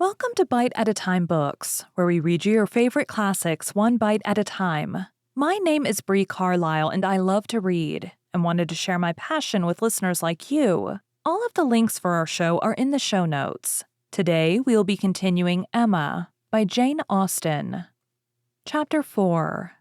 Welcome to Bite at a Time Books, where we read you your favorite classics one bite at a time. My name is Bree Carlile, and I love to read, and wanted to share my passion with listeners like you. All of the links for our show are in the show notes. Today, we will be continuing Emma by Jane Austen. Chapter 4.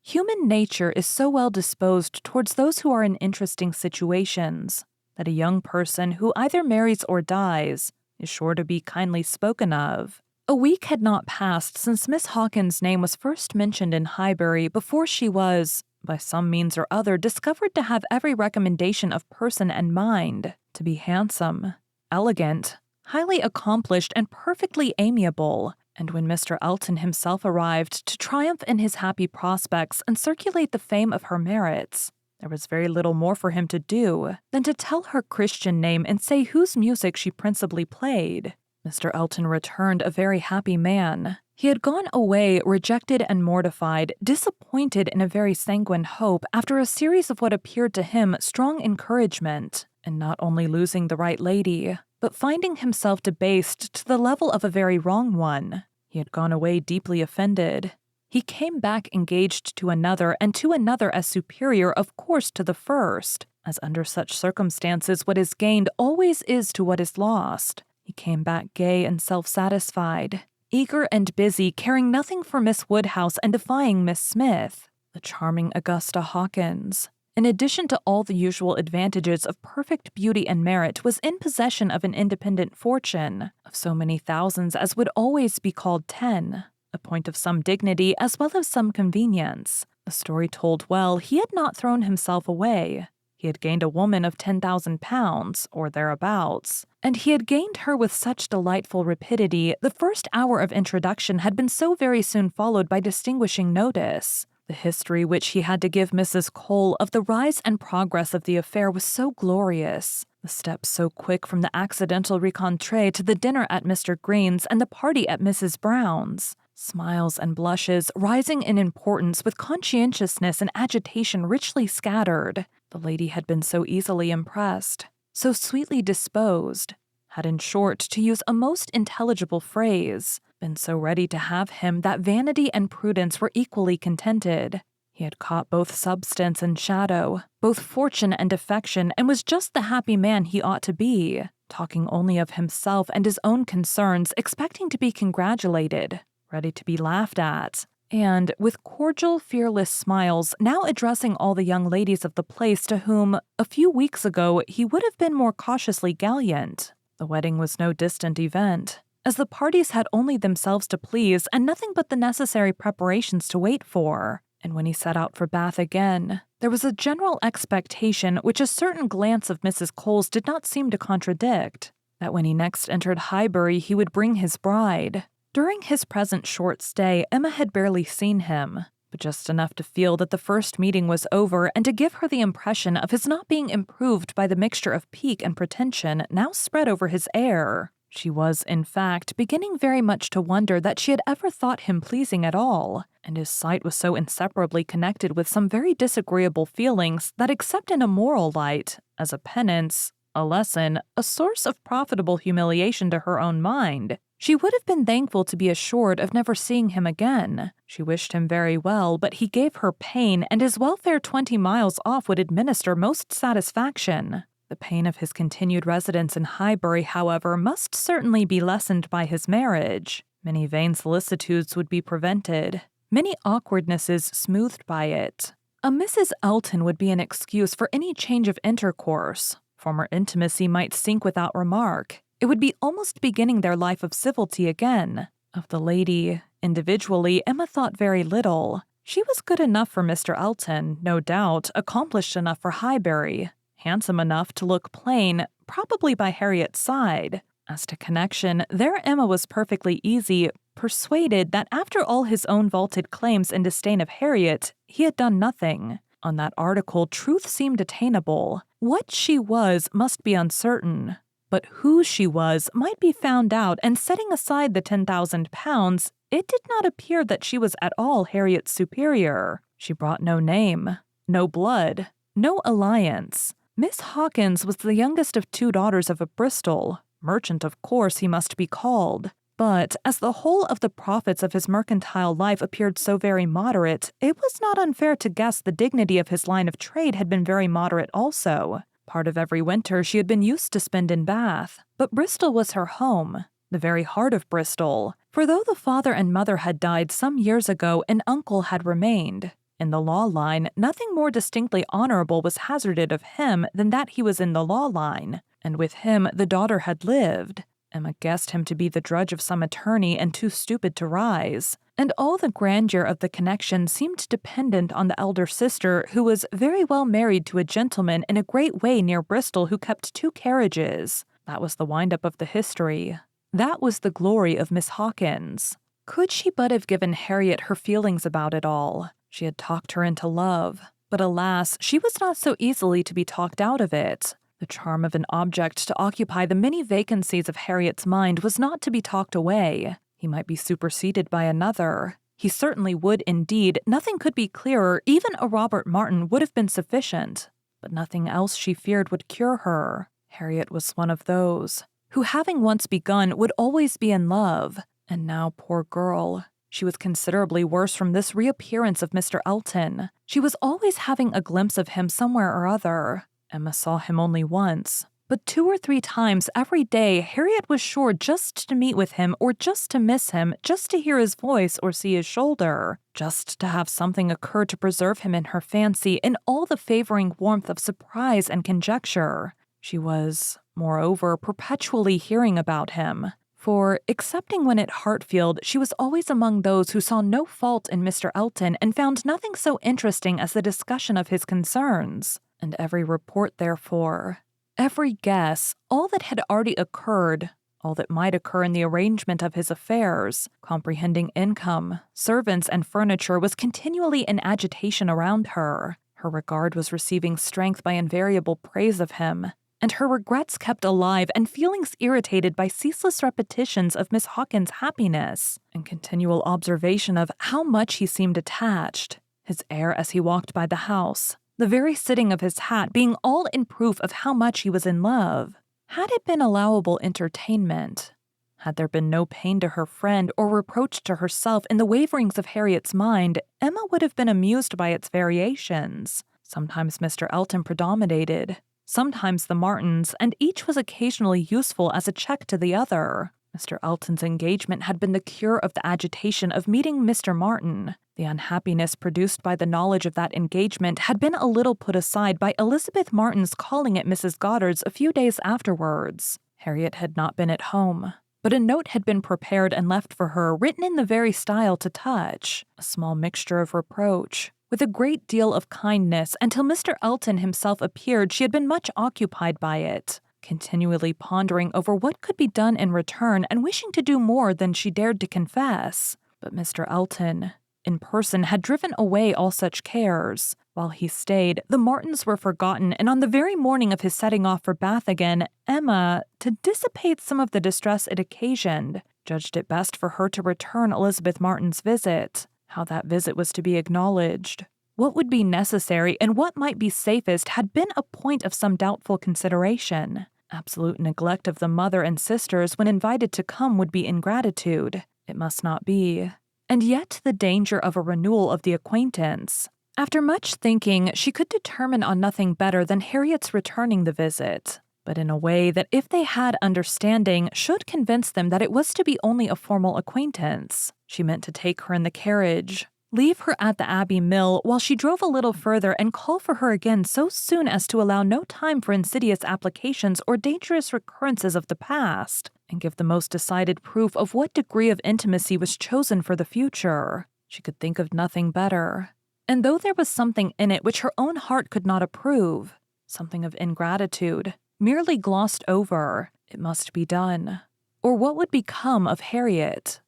Human nature is so well disposed towards those who are in interesting situations that a young person who either marries or dies is sure to be kindly spoken of. A week had not passed since Miss Hawkins's name was first mentioned in Highbury before she was, by some means or other, discovered to have every recommendation of person and mind, to be handsome, elegant, highly accomplished, and perfectly amiable. And when Mr. Elton himself arrived to triumph in his happy prospects and circulate the fame of her merits, there was very little more for him to do than to tell her Christian name and say whose music she principally played. Mr. Elton returned a very happy man. He had gone away rejected and mortified, disappointed in a very sanguine hope after a series of what appeared to him strong encouragement, and not only losing the right lady, but finding himself debased to the level of a very wrong one. He had gone away deeply offended. He came back engaged to another, and to another as superior, of course, to the first, as under such circumstances what is gained always is to what is lost. He came back gay and self-satisfied, eager and busy, caring nothing for Miss Woodhouse and defying Miss Smith, the charming Augusta Hawkins. In addition to all the usual advantages of perfect beauty and merit, was in possession of an independent fortune, of so many thousands as would always be called 10. A point of some dignity as well as some convenience. The story told well, he had not thrown himself away. He had gained a woman of £10,000, or thereabouts, and he had gained her with such delightful rapidity. The first hour of introduction had been so very soon followed by distinguishing notice. The history which he had to give Mrs. Cole of the rise and progress of the affair was so glorious, the steps so quick from the accidental rencontre to the dinner at Mr. Green's and the party at Mrs. Brown's. Smiles and blushes, rising in importance with conscientiousness and agitation richly scattered. The lady had been so easily impressed, so sweetly disposed, had in short, to use a most intelligible phrase, been so ready to have him that vanity and prudence were equally contented. He had caught both substance and shadow, both fortune and affection, and was just the happy man he ought to be, talking only of himself and his own concerns, expecting to be congratulated, ready to be laughed at, and, with cordial, fearless smiles, now addressing all the young ladies of the place to whom, a few weeks ago, he would have been more cautiously gallant. The wedding was no distant event, as the parties had only themselves to please and nothing but the necessary preparations to wait for. And when he set out for Bath again, there was a general expectation which a certain glance of Mrs. Cole's did not seem to contradict, that when he next entered Highbury he would bring his bride. During his present short stay, Emma had barely seen him, but just enough to feel that the first meeting was over and to give her the impression of his not being improved by the mixture of pique and pretension now spread over his air. She was, in fact, beginning very much to wonder that she had ever thought him pleasing at all, and his sight was so inseparably connected with some very disagreeable feelings that except in a moral light, as a penance, a lesson, a source of profitable humiliation to her own mind, she would have been thankful to be assured of never seeing him again. She wished him very well, but he gave her pain, and his welfare 20 miles off would administer most satisfaction. The pain of his continued residence in Highbury, however, must certainly be lessened by his marriage. Many vain solicitudes would be prevented, many awkwardnesses smoothed by it. A Mrs. Elton would be an excuse for any change of intercourse. Former intimacy might sink without remark. It would be almost beginning their life of civility again. Of the lady, individually, Emma thought very little. She was good enough for Mr. Elton, no doubt, accomplished enough for Highbury, handsome enough to look plain, probably by Harriet's side. As to connection, there Emma was perfectly easy, persuaded that after all his own vaulted claims in disdain of Harriet, he had done nothing. On that article, truth seemed attainable. What she was must be uncertain. But who she was might be found out, and setting aside the £10,000, it did not appear that she was at all Harriet's superior. She brought no name, no blood, no alliance. Miss Hawkins was the youngest of 2 daughters of a Bristol, Merchant, of course, he must be called. But as the whole of the profits of his mercantile life appeared so very moderate, it was not unfair to guess the dignity of his line of trade had been very moderate also. Part of every winter she had been used to spend in Bath, but Bristol was her home, the very heart of Bristol, for though the father and mother had died some years ago, an uncle had remained. In the law line, nothing more distinctly honorable was hazarded of him than that he was in the law line, and with him the daughter had lived. Emma guessed him to be the drudge of some attorney and too stupid to rise, and all the grandeur of the connection seemed dependent on the elder sister, who was very well married to a gentleman in a great way near Bristol who kept 2 carriages. That was the wind-up of the history. That was the glory of Miss Hawkins. Could she but have given Harriet her feelings about it all? She had talked her into love, but alas, she was not so easily to be talked out of it. The charm of an object to occupy the many vacancies of Harriet's mind was not to be talked away. He might be superseded by another. He certainly would indeed. Nothing could be clearer. Even a Robert Martin would have been sufficient. But nothing else, she feared, would cure her. Harriet was one of those who, having once begun, would always be in love. And now, poor girl, she was considerably worse from this reappearance of Mr. Elton. She was always having a glimpse of him somewhere or other. Emma saw him only once, but 2 or 3 times every day Harriet was sure just to meet with him or just to miss him, just to hear his voice or see his shoulder, just to have something occur to preserve him in her fancy in all the favoring warmth of surprise and conjecture. She was, moreover, perpetually hearing about him. For, excepting when at Hartfield, she was always among those who saw no fault in Mr. Elton and found nothing so interesting as the discussion of his concerns. And every report, therefore, every guess, all that had already occurred, all that might occur in the arrangement of his affairs, comprehending income, servants, and furniture, was continually in agitation around her. Her regard was receiving strength by invariable praise of him, and her regrets kept alive and feelings irritated by ceaseless repetitions of Miss Hawkins' happiness, and continual observation of how much he seemed attached, his air as he walked by the house, the very sitting of his hat being all in proof of how much he was in love. Had it been allowable entertainment? Had there been no pain to her friend or reproach to herself in the waverings of Harriet's mind, Emma would have been amused by its variations. Sometimes Mr. Elton predominated, sometimes the Martins, and each was occasionally useful as a check to the other. Mr. Elton's engagement had been the cure of the agitation of meeting Mr. Martin. The unhappiness produced by the knowledge of that engagement had been a little put aside by Elizabeth Martin's calling at Mrs. Goddard's a few days afterwards. Harriet had not been at home, but a note had been prepared and left for her, written in the very style to touch, a small mixture of reproach, with a great deal of kindness. Until Mr. Elton himself appeared, she had been much occupied by it, continually pondering over what could be done in return and wishing to do more than she dared to confess. But Mr. Elton, in person, had driven away all such cares. While he stayed, the Martins were forgotten, and on the very morning of his setting off for Bath again, Emma, to dissipate some of the distress it occasioned, judged it best for her to return Elizabeth Martin's visit. How that visit was to be acknowledged, what would be necessary, and what might be safest had been a point of some doubtful consideration. Absolute neglect of the mother and sisters when invited to come would be ingratitude. It must not be. And yet the danger of a renewal of the acquaintance. After much thinking, she could determine on nothing better than Harriet's returning the visit, but in a way that, if they had understanding, should convince them that it was to be only a formal acquaintance. She meant to take her in the carriage, leave her at the Abbey Mill while she drove a little further, and call for her again so soon as to allow no time for insidious applications or dangerous recurrences of the past, and give the most decided proof of what degree of intimacy was chosen for the future. She could think of nothing better. And though there was something in it which her own heart could not approve, something of ingratitude, merely glossed over, it must be done. Or what would become of Harriet?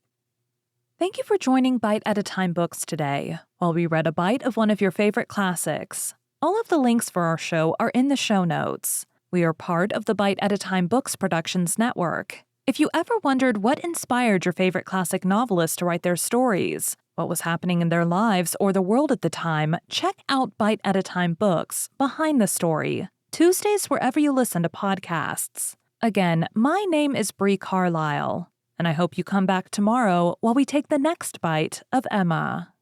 Thank you for joining Bite at a Time Books today, while we read a bite of one of your favorite classics. All of the links for our show are in the show notes. We are part of the Bite at a Time Books Productions Network. If you ever wondered what inspired your favorite classic novelists to write their stories, what was happening in their lives or the world at the time, check out Bite at a Time Books, Behind the Story, Tuesdays wherever you listen to podcasts. Again, my name is Bree Carlile, and I hope you come back tomorrow while we take the next bite of Emma.